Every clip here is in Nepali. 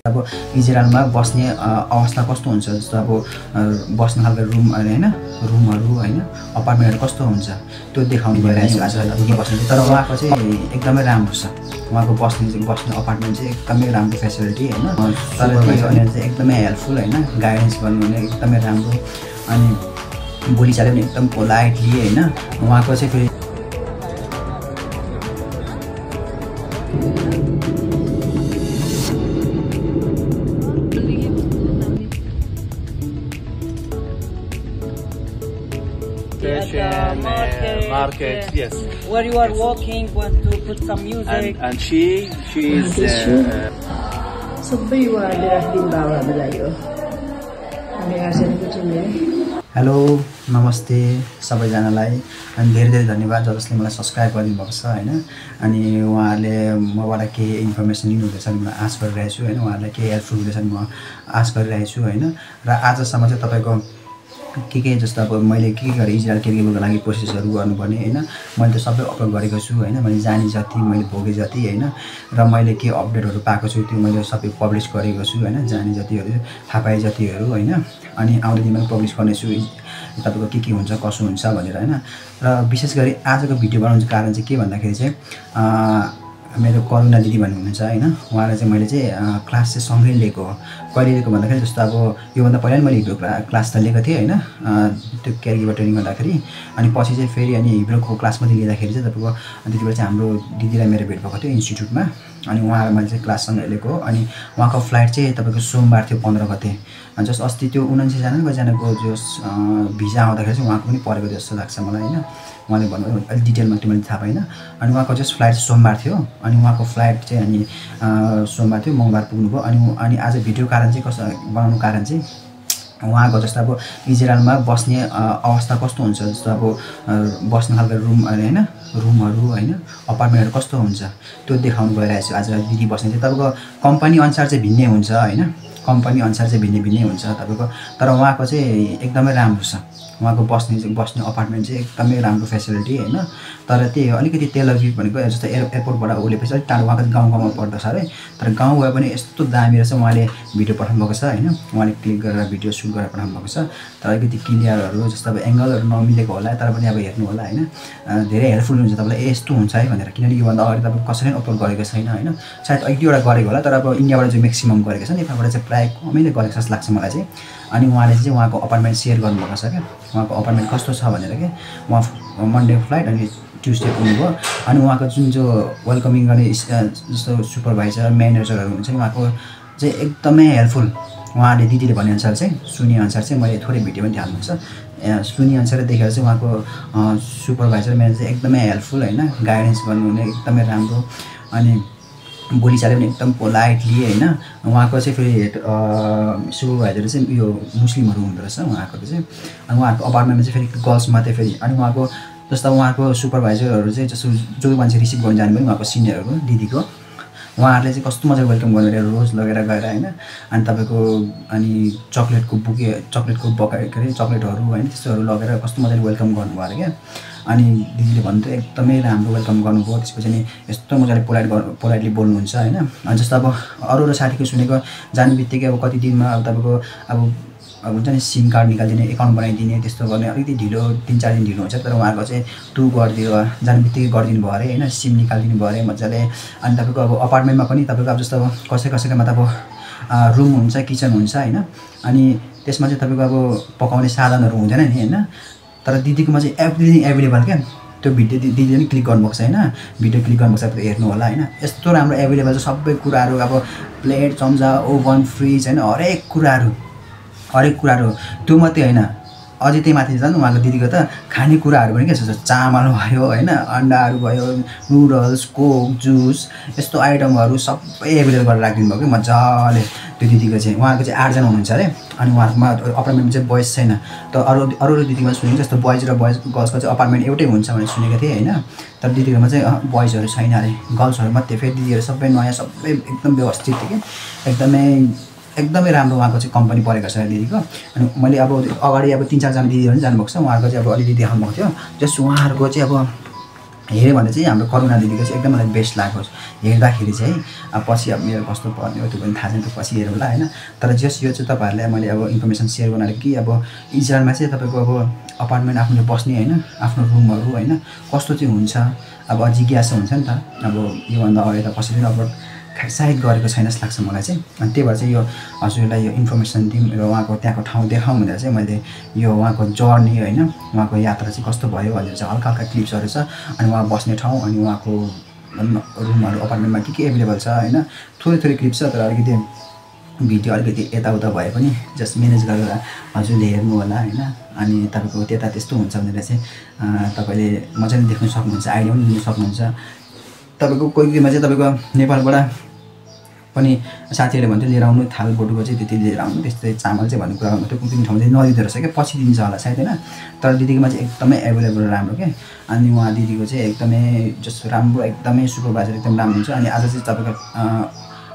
अब इजरायलमा बस्ने अवस्था कस्तो हुन्छ, जस्तो अब बस्ने खालको रुम हैन, रुमहरू हैन, अपार्टमेन्टहरू कस्तो हुन्छ त्यो देखाउनु गइरहेको छु आज दिदी बस्ने। तर उहाँको चाहिँ एकदमै राम्रो छ, उहाँको बस्ने अपार्टमेन्ट चाहिँ एकदमै राम्रो फेसिलिटी हैन। तर त्यो अनि चाहिँ एकदमै हेल्पफुल हैन, गाइडेन्स गर्नुहुने एकदमै राम्रो, अनि बोलीचाली पनि एकदम पोलाइटली हैन। उहाँको चाहिँ फेरि market, yes. Where you are walking, want to put some music. And she is. Sabai wala din bawa balayo. Ami asan ko chune. Hello नमस्ते सबैजनालाई, अनि धेरै धेरै धन्यवाद जसले मलाई सब्सक्राइब गरिदिनु भएको छ हैन। अनि उहाँहरूले मबाट केही इन्फर्मेसन लिनुहुँदैछ भने म आश गरिरहेको छु हैन, उहाँहरूलाई केही हेल्पफुल हुँदैछ भने म आश गरिरहेको छु हैन। र आजसम्म चाहिँ तपाईँको के जस्तो अब मैले के गरेँ इजरायल केयरगिभरको लागि प्रोसेसहरू गर्नुपर्ने हैन, मैले त सबै अपलोड गरेको छु हैन। मैले जाने जति मैले भोगे जति हैन, र मैले के अपडेटहरू पाएको छु त्यो मैले सबै पब्लिस गरेको छु हैन, जाने जतिहरू थाहा पाए जतिहरू हैन। अनि आउँदो दिनमा पब्लिस गर्नेछु तपाईँको के हुन्छ कसो हुन्छ भनेर हैन। र विशेष गरी आजको भिडियो बनाउनुको कारण चाहिँ के भन्दाखेरि चाहिँ मेरो करुणा दिदी भन्ने हुनुहुन्छ हैन, उहाँलाई चाहिँ मैले चाहिँ क्लास चाहिँ सँगै लिएको हो। कहिले लिएको भन्दाखेरि जस्तो अब योभन्दा पहिला नि मैले हिब्रू क्लास त लिएको थिएँ हैन, त्यो केयरगिभर ट्रेनिङ गर्दाखेरि। अनि पछि चाहिँ फेरि अनि हिब्रूको क्लास मात्रै लिँदाखेरि चाहिँ तपाईँको त्यति बेला चाहिँ हाम्रो दिदीलाई मेरो भेट भएको थियो इन्स्टिट्युटमा। अनि उहाँलाई मैले चाहिँ क्लाससँग लिएको हो। अनि उहाँको फ्लाइट चाहिँ तपाईँको सोमबार थियो 15 गते। जस अस्ति त्यो 79 जनाको जस भिजा आउँदाखेरि चाहिँ उहाँको पनि परेको जस्तो लाग्छ मलाई हैन। उहाँले भन्नुभयो अलिक डिटेलमा त्यो मैले थाहा पाइनँ। अनि उहाँको जस्ट फ्लाइट सोमबार थियो, अनि उहाँको फ्लाइट चाहिँ अनि सोमबार थियो, मङ्गलबार पुग्नुभयो। अनि आज भिडियो कारण चाहिँ कस्तो बनाउनु कारण चाहिँ उहाँको जस्तो अब इजरायलमा बस्ने अवस्था कस्तो हुन्छ, जस्तो अब बस्ने खालको रुम हैन, रुमहरू हैन, अपार्टमेन्टहरू कस्तो हुन्छ त्यो देखाउनु गइरहेको छु आज दिदी बस्ने चाहिँ। तपाईँको कम्पनी अनुसार चाहिँ भिन्नै हुन्छ हैन, कम्पनी अनुसार चाहिँ भिन्नै हुन्छ तपाईँको। तर उहाँको चाहिँ एकदमै राम्रो छ, उहाँको बस्ने अपार्टमेन्ट चाहिँ एकदमै राम्रो फेसिलिटी हैन। तर त्यही हो अलिकति तेल अभिभ भनेको जस्तो एयरपोर्टबाट ओलेपछि अलिक टाढो उहाँको गाउँमा पर्दछ अरे। तर गाउँ गए पनि यस्तो दामी रहेछ, उहाँले भिडियो पठाउनु भएको छ हैन, उहाँले क्लिक गरेर भिडियो सुट गरेर पठाउनु भएको छ। तर अलिकति क्लियरहरू जस्तो अब एङ्गलहरू नमिलेको होला, तर पनि अब हेर्नु होला हैन, धेरै हेल्पफुल हुन्छ तपाईँलाई यस्तो हुन्छ है भनेर। किनकि योभन्दा अगाडि तपाईँ कसैले अपलोड गरेको छैन हैन, सायद एक दुईवटा गरेको होला, तर अब इन्डियाबाट चाहिँ म्याक्सिमम गरेको छ, नेपालबाट चाहिँ प्रायः कमैले गरेको जस्तो लाग्छ मलाई चाहिँ। अनि उहाँले चाहिँ उहाँको अपार्टमेन्ट सेयर गर्नुभएको छ क्या, उहाँको अपार्टमेन्ट कस्तो छ भनेर क्या। उहाँ मन्डे फ्लाइट अनि ट्युसडे पुग्नुभयो। अनि उहाँको जुन जो वेलकमिङ गर्ने जस्तो सुपरभाइजर म्यानेजरहरू हुन्छ उहाँको चाहिँ एकदमै हेल्पफुल। उहाँले दिदीले भनेअनुसार चाहिँ सुनेअनुसार चाहिँ मैले थोरै भिडियो पनि हाल्नु छ, सुनेअनुसार देखेर चाहिँ उहाँको सुपरभाइजर म्यानेजर एकदमै हेल्पफुल हैन, गाइडेन्स गर्नुहुने एकदमै राम्रो, अनि बोलीचाली पनि एकदम पोलाइटली हैन। उहाँको चाहिँ फेरि सुपरभाइजर चाहिँ यो मुस्लिमहरू हुँदो रहेछ उहाँको चाहिँ। अनि उहाँहरूको अपार्टमेन्टमा चाहिँ फेरि गर्ल्स मात्रै फेरि। अनि उहाँको जस्तो उहाँको सुपरभाइजरहरू चाहिँ जस्तो जो मान्छे रिसिभ गर्नु जाने पनि उहाँको सिनियरहरू दिदीको, उहाँहरूले चाहिँ कस्तो मजाले वेलकम गरेर रोज लगेर गएर हैन। अनि तपाईँको अनि चक्लेटको बका के अरे चक्लेटहरू हैन त्यस्तोहरू लगेर कस्तो मजाले वेलकम गर्नुभयो अरे क्या। अनि दिदीले भन्थ्यो एकदमै राम्रो वेलकम गर्नुभयो। त्यसपछि नि यस्तो मजाले पोलाइटली बोल्नुहुन्छ हैन। अनि जस्तो अब अरू साथीको सुनेको जाने बित्तिकै अब कति दिनमा अब तपाईँको अब हुन्छ नि सिम कार्ड निकालिदिने, एकाउन्ट बनाइदिने, त्यस्तो गर्ने अलिकति ढिलो 3-4 दिन ढिलो हुन्छ। तर उहाँहरूको चाहिँ तु गरिदियो जाने बित्तिकै गरिदिनु भयो अरे हैन, सिम निकालिदिनु भयो अरे मजाले। अनि तपाईँको अब अपार्टमेन्टमा पनि तपाईँको अब जस्तो अब कसैकोमा त अब रुम हुन्छ, किचन हुन्छ हैन। अनि त्यसमा चाहिँ तपाईँको अब पकाउने साधनहरू हुँदैन नि हैन। तर दिदीकोमा चाहिँ एभ्रिथिङ एभाइलेबल क्या। त्यो भिडियो दिदीले पनि क्लिक गर्नुभएको छ हैन, भिडियो क्लिक गर्नुभएको छ हेर्नु होला हैन। यस्तो राम्रो एभाइलेबल छ सबै कुराहरू, अब प्लेट, चम्चा, ओभन, फ्रिज हैन, हरेक कुराहरू त्यो मात्रै हैन। अझै त्यही माथि झन् उहाँको दिदीको त खानेकुराहरू पनि के छ, चामल भयो हैन, अन्डाहरू भयो, नुडल्स, कोक, जुस, यस्तो आइटमहरू सबै एभाइलेबल गरेर राखिदिनु भयो कि मजाले। त्यो दिदीको चाहिँ उहाँको चाहिँ 8 जना हुनुहुन्छ अरे। अनि उहाँहरूमा अपार्टमेन्टमा चाहिँ बोइज छैन। त अरू दिदीमा सुनेको जस्तो बोइज र गर्ल्सको चाहिँ अपार्टमेन्ट एउटै हुन्छ भनेर सुनेको थिएँ हैन। तर दिदीहरूमा चाहिँ बोइजहरू छैन अरे, गर्ल्सहरू मात्रै। फेरि दिदीहरू सबै नयाँ, सबै एकदम व्यवस्थित थियो कि एकदमै राम्रो उहाँको चाहिँ कम्पनी परेको छ दिदीको। अनि मैले अब अगाडि अब 3-4 जना दिदीहरू पनि जानुभएको छ, उहाँहरूको चाहिँ अब अलिअलि देखाउनु भएको थियो। जस्ट उहाँहरूको चाहिँ अब हेऱ्यो भने चाहिँ हाम्रो करुणा दिदीको चाहिँ एकदम मलाई बेस्ट लाग्यो हेर्दाखेरि चाहिँ पछि अब मेरो कस्तो पर्ने हो त्यो पनि थाहा छैन, त्यो पछि हेरौँला होइन। तर जस यो चाहिँ तपाईँहरूलाई मैले अब इन्फर्मेसन सेयर गर्नाले कि अब इजरायलमा चाहिँ तपाईँको अब अपार्टमेन्ट आफूले बस्ने होइन आफ्नो रुमहरू होइन कस्तो चाहिँ हुन्छ अब जिज्ञासा हुन्छ नि त। अब योभन्दा अगाडि त कसैले अब सायद गरेको छैन जस्तो लाग्छ मलाई चाहिँ। अनि त्यही भएर चाहिँ यो हजुरलाई यो इन्फर्मेसन दिउँ र उहाँको त्यहाँको ठाउँ देखाउँ भनेर चाहिँ मैले यो उहाँको जर्नी होइन उहाँको यात्रा चाहिँ कस्तो भयो भनेर चाहिँ हल्का हल्का क्लिप्सहरू छ अनि उहाँ बस्ने ठाउँ अनि उहाँको रुमहरू अपार्टमेन्टमा के एभाइलेबल छ होइन थोरै थोरै क्लिप्स छ। तर अलिकति भिडियो अलिकति यताउता भए पनि जस्ट म्यानेज गरेर हजुरले हेर्नु होला होइन। अनि तपाईँको त्यता त्यस्तो हुन्छ भनेर चाहिँ तपाईँले मजाले देख्न सक्नुहुन्छ, आइडिया पनि लिन सक्नुहुन्छ। तपाईँको कोही कोहीमा चाहिँ तपाईँको नेपालबाट पनि साथीहरूले भन्थ्यो लिएर आउनु थाल बोटुको चाहिँ त्यति लिएर आउनु त्यस्तै चामल चाहिँ भन्ने कुरा गर्नुहुन्थ्यो। कुनै कुनै ठाउँमा चाहिँ नदिँदो रहेछ क्या, पछि दिन्छ होला सायद होइन। तर दिदीकोमा चाहिँ एकदमै एभाइलेबल राम्रो क्या। अनि उहाँ दिदीको चाहिँ एकदमै जस्तो राम्रो एकदमै सुपरभाइजर एकदम राम्रो हुन्छ। अनि आज चाहिँ तपाईँको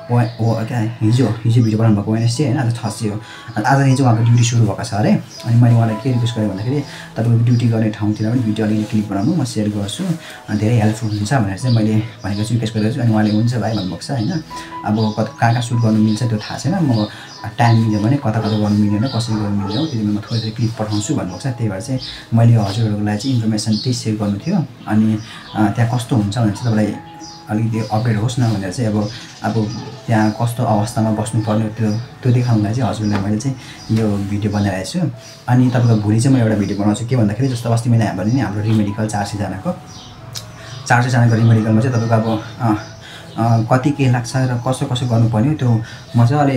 क्या हिजो भिडियो बनाउनु भएको वेडनेसडे होइन, आज थर्सडे हो। आजदेखि चाहिँ उहाँको ड्युटी सुरु भएको छ अरे। अनि मैले उहाँलाई के रिक्वेस्ट गरेँ भन्दाखेरि तपाईँको ड्युटी गर्ने ठाउँतिर पनि भिडियो अलिकति क्लिक बनाउनु म सेयर गर्छु धेरै हेल्पफुल हुन्छ भनेर चाहिँ मैले भनेको छु, रिक्वेस्ट गरेको छु। अनि उहाँले हुन्छ भाइ भन्नुभएको छ होइन। अब कहाँ कहाँ सुट गर्नु मिल्छ त्यो थाहा छैन, म टाइम मिल्यो भने कता कता गर्नु मिलेन कसरी गर्नु मिल्यो त्यति बेला म थोरै थोरै क्लिप पठाउँछु भन्नुभएको छ। त्यही भएर चाहिँ मैले हजुरहरूको लागि चाहिँ इन्फर्मेसन त्यही सेयर गर्नु थियो। अनि त्यहाँ कस्तो हुन्छ भनेर चाहिँ तपाईँलाई अलिकति अपडेट होस् न भनेर चाहिँ अब त्यहाँ कस्तो अवस्थामा बस्नुपर्ने त्यो देखाउनलाई चाहिँ हजुरलाई मैले चाहिँ यो भिडियो बनाइरहेको छु। अनि तपाईँको भोलि चाहिँ म एउटा भिडियो बनाउँछु के भन्दाखेरि जस्तो अस्ति मैले भने नि हाम्रो रिमेडिकल 400जनाको रिमेडिकलमा चाहिँ तपाईँको अब कति के लाग्छ र कसो गर्नुपर्ने हो त्यो मजाले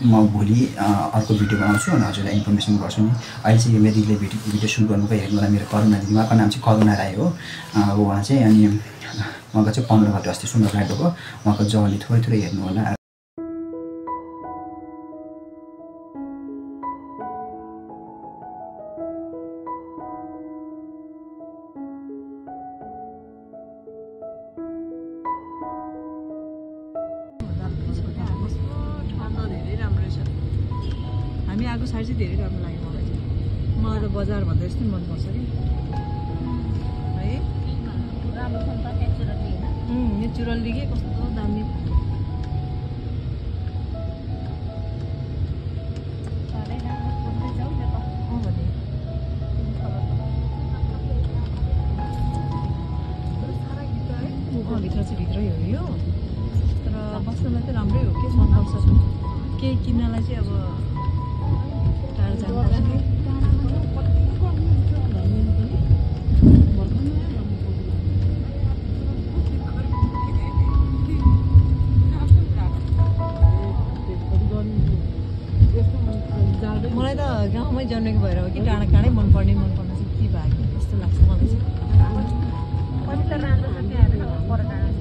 म भोलि अर्को भिडियो बनाउँछु अनि हजुरलाई इन्फर्मेसन गर्छु नि। अहिले चाहिँ यो मेदिकले भिडियो सुट गर्नुको हेर्नुलाई मेरो करुणा दिदी उहाँको नाम चाहिँ करुणा राई हो उहाँ चाहिँ। अनि उहाँको चाहिँ 15 गते अस्ति सुन्दर फ्लाइट भएको उहाँको जर्नी थोरै हेर्नु होला। हामी आएको साइड चाहिँ धेरै राम्रो लाग्यो मलाई चाहिँ। म त बजार भन्दा जस्तै मनपर्छ कि है नेचुरल्ली के कस्तो दामी भित्र चाहिँ भित्रै हो यो। तर बस्नलाई चाहिँ राम्रै हो कि मनपर्छ। केही किन्नलाई चाहिँ अब टाढो जानुपर्छ कि मलाई त गाउँमै जन्मेको भएर हो कि टाढा टाढै मनपर्ने चाहिँ के भयो कि जस्तो लाग्छ मलाई चाहिँ।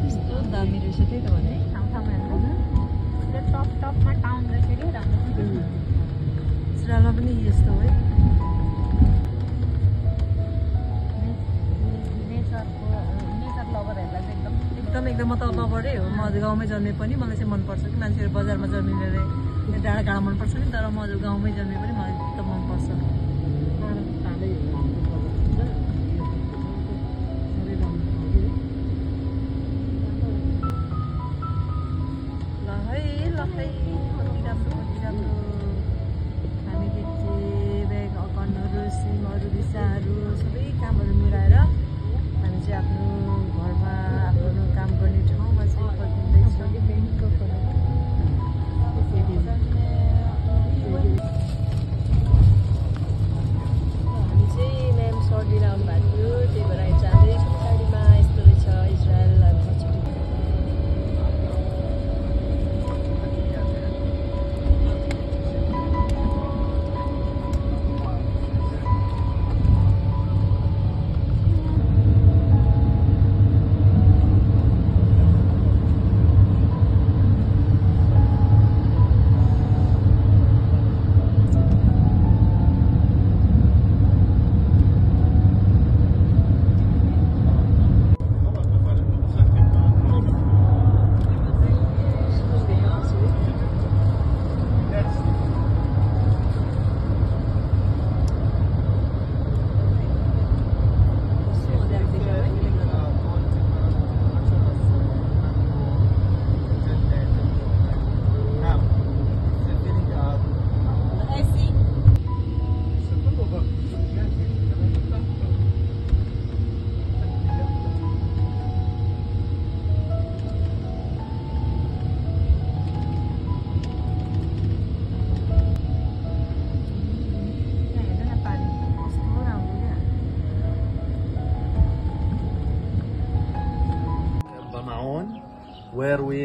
कस्तो दामी रहेछ त्यही त भने इजरायलमा पनि यस्तो है एकदम म त लभरै हो। म गाउँमै जन्मे पनि मलाई चाहिँ मनपर्छ कि मान्छेहरू बजारमा जन्मिनेर डाँडा मनपर्छ नि, तर म गाउँमै जन्मे पनि मलाई एकदम मनपर्छ। कति राम्रो हामीले चाहिँ ब्याग अकाउन्टहरू सिमहरू भिसाहरू सबै कामहरू मिलाएर हामी चाहिँ आफ्नो घरमा आफ्नो काम गर्ने ठाउँमा चाहिँ फर्किँदैछौँ। where we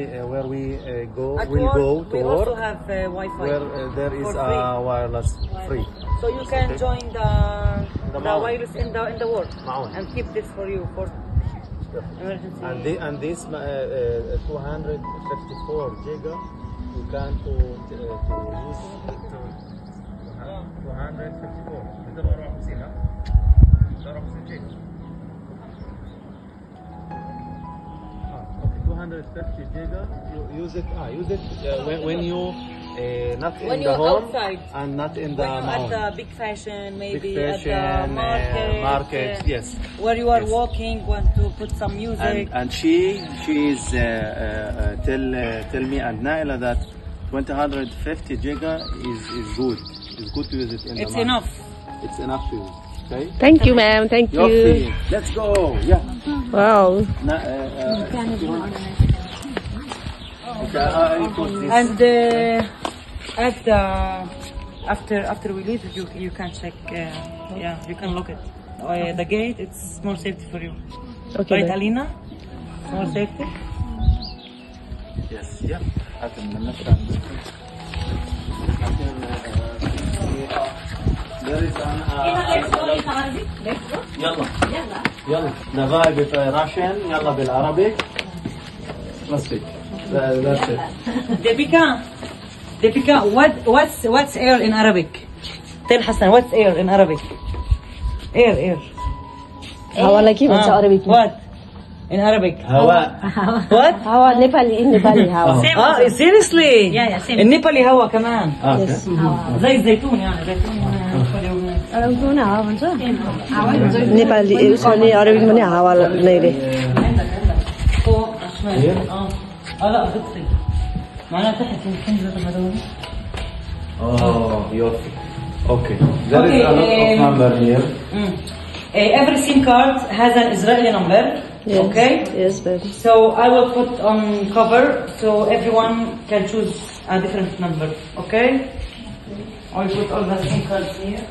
go At will work, go to we work, also have Wi-Fi. where there is for free. wireless free. So you can Okay. join the mount. wireless in the work Mount. and keep this for you for emergency. And this 254 giga, you can to use it to 254. 250 giga. You use it. Use it when you not When in the you're home outside. and not in the When you're mall. at the big fashion, maybe Big fashion, at the market, yes. where you are Yes. walking, want to put some music. And she is tell me and Naila that 250 giga is good. It's good to use it in the It's mall. enough. It's enough to use. Okay. Thank you, ma'am. Thank You're you. free. Let's go. Yeah. Wow. Okay, I put this. And at the after we leave, you can check. Yeah, you can look it. The gate. It's more safety for you. Okay. Right, ma'am. Alina? More safety. Yes. Yeah. I can there is an يلا يلا نغاي بالراشن يلا بالعربي بس that's it. Deepika, what's air in Arabic? Tell Hassan, what's air in Arabic? Air. हावालाई के भन्छ अरबिकमा? What? In Arabic. هواء. What? हावा नेपाली नेपाली हावा. Seriously? Yeah, same. In Nepali hawa كمان. Okay. زي الزيتون يعني زيتون. अरबिकमा हावा भन्छ? नेपाली उसले अरबिकमा नि हावा नै रे. فوق شمال. لا بتصي. معناها تحت الكنزة هذول. Oh, يوفي. Okay. There is a lot of number here. Every SIM card has an Israeli number. Yes. Okay. Yes, baby. So I will put on cover so everyone can choose a different number. Okay. I will put all the SIM cards here.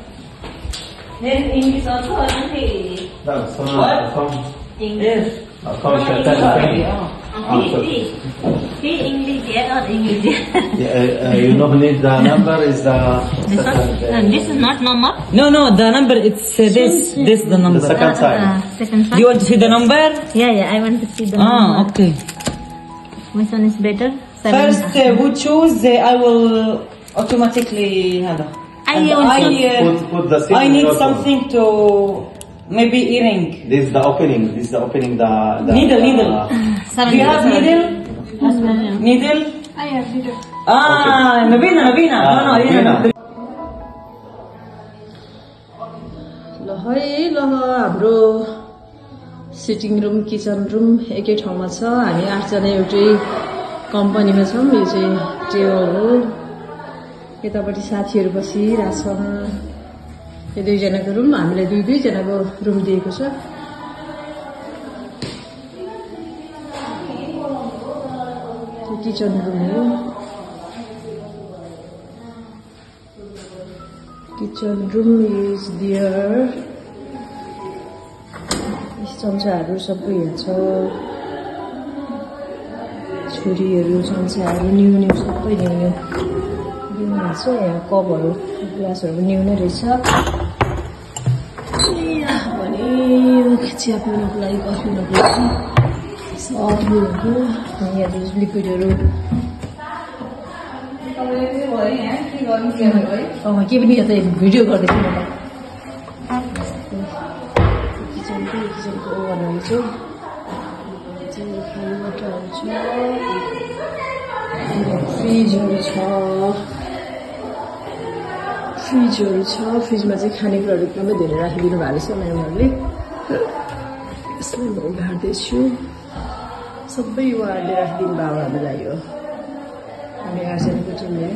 Then English also or Hindi? That's What? English. He English yet or English yet? You know need the number is the This is not number. No, the number it's this the number. the second side. Second Do one. you want to see the number? Yeah, I want to see the number. Okay. Which one is better? First, who choose? I will automatically. هذا. I And also- Put the I need also. something to maybe earring. This is the opening. This is the opening. The Needle. Do you have needle? Needle? I have needle. Nabina. No, Nabina. ल हाम्रो सिटिङ रुम किचन रुम एकै ठाउँमा छ. हामी 8 जना एउटै कम्पनीमा छौँ. यो चाहिँ टेबल हो. यतापट्टि साथीहरू बसिरहेछन्. यो 2 जनाको रुम. हामीलाई 2 जनाको रुम दिएको छ. किचन रुम हो. Kitchen room is there. चम्चाहरू सबै यहाँ छ. छुरीहरू चम्चाहरू न्यू सबै न्यू छ. यहाँ कपहरू ग्लासहरू न्यू नै रहेछ. भने चिया पिउनुको लागि कफी पिउनुको लागि अरूहरू यहाँ लिक्विडहरू के पनि यहाँ त भिडियो गर्दैछु मलाई. किचनको ओभनहरू चाहिँ खाली वाटरहरू छ. फ्रिजहरू छ. फ्रिजमा चाहिँ खानेकुराहरू एकदमै धेरै राखिदिनु भएको छ म्यामहरूले. यसलाई म उघार्दैछु. सबै उहाँहरूले राखिदिनु भयो हामीलाई. यो हामी 8 जनाको टिमले.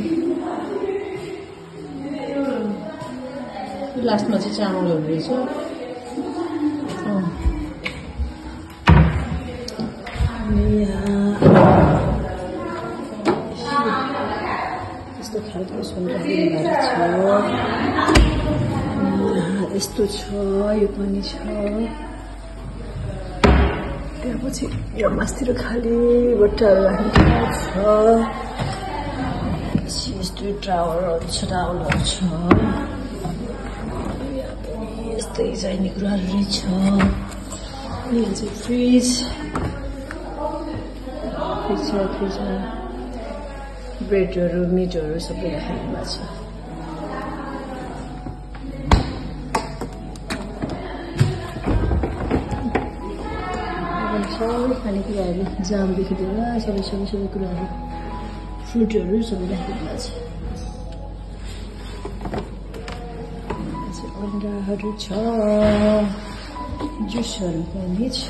लास्टमा चाहिँ चामलहरू रहेछ. यस्तो खालको सुन्दर छ. यस्तो छ. यो पनि छ. त्यसपछि यो मासतिर खाली बट्टाहरू राख्ने ठाउँ छ यस्तो टावलहरू छ यहाँ पनि यस्तै चाहिने कुराहरू रहेछ यहाँ चाहिँ फ्रिजमा ब्रेडहरू मिटहरू सबै राखेको भएको छ सबै खानेकुराहरू जामदेखि लिएर सबै कुराहरू फ्रुटहरू सबै राखेको भएको छ अन्डाहरू छ जुसहरू पनि छ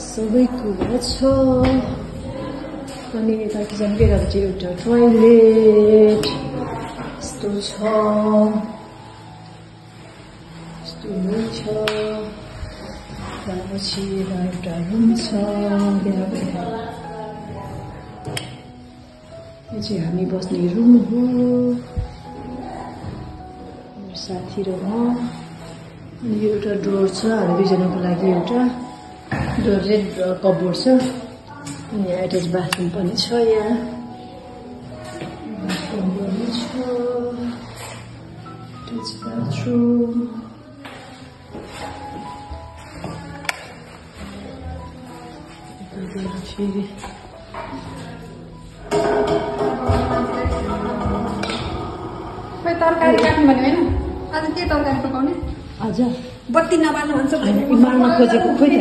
सबै कुरा छ अनि यता किचनकै यतापट्टि एउटा टोयलेट यस्तो छ त्यसपछि एउटा रुम छ यो चाहिँ हामी बस्ने रुम हो मेरो साथी र म अनि यो एउटा डोर छ हामी दुईजनाको लागि एउटा डोर रेड कपबोर्ड छ अनि एट्याच बाथरुम पनि छ यहाँ बाथरुम पनि छ एट्याच बाथरुम फेरि तरकारी काट्नु भन्यो होइन आज के तरकारी पकाउने आज बत्ती नबाल्नु भन्छ मार्न खोजेको खोइ त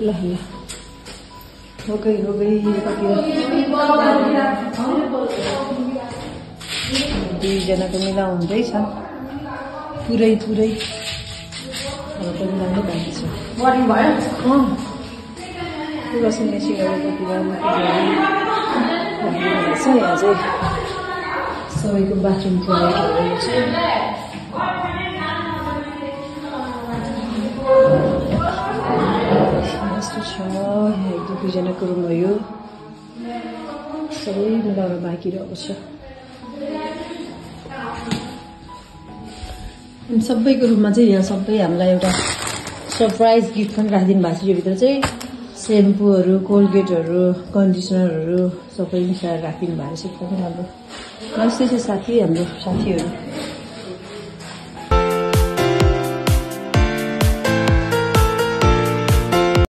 ल हो गई दुईजनाको मिलाउ हुँदैछ पुरै पनि राम्रो बाँकी छ वार्निङ भयो वासिङ मेसिनहरू छ यहाँ चाहिँ सबैको बाथरुम टोयलेटहरू छ यस्तो छ यहाँ एक दुईजनाको रुम हो यो सबै मिलाएर बाँकी रहेको छ अनि सबैको रुममा चाहिँ यहाँ सबै हामीलाई एउटा सरप्राइज गिफ्ट पनि राखिदिनु भएको छ योभित्र चाहिँ सेम्पूहरू कोलगेटहरू कन्डिसनरहरू सबै मिसाएर राखिदिनु भएको छ एकदमै राम्रो यस्तै छ हाम्रो साथीहरू